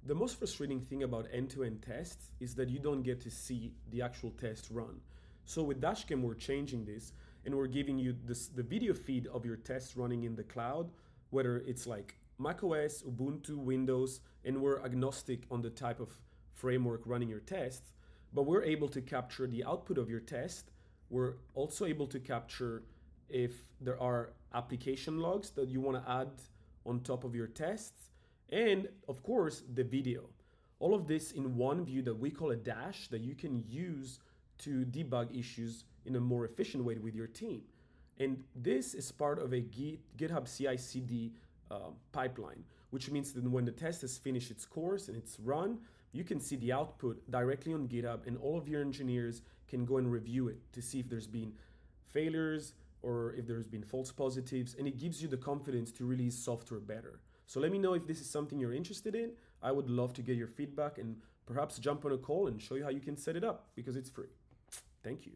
The most frustrating thing about end-to-end tests is that you don't get to see the actual test run. So with Dashcam, we're changing this and we're giving you the video feed of your tests running in the cloud, whether it's like macOS, Ubuntu, Windows, and we're agnostic on the type of framework running your tests, but we're able to capture the output of your test. We're also able to capture if there are application logs that you want to add on top of your tests, and of course the video. All of this in one view that we call a dash that you can use to debug issues in a more efficient way with your team. And this is part of a GitHub CI/CD pipeline, which means that when the test has finished its course and it's run, you can see the output directly on GitHub, and all of your engineers can go and review it to see if there's been failures or if there's been false positives, and it gives you the confidence to release software better. So let me know if this is something you're interested in. I would love to get your feedback and perhaps jump on a call and show you how you can set it up because it's free. Thank you.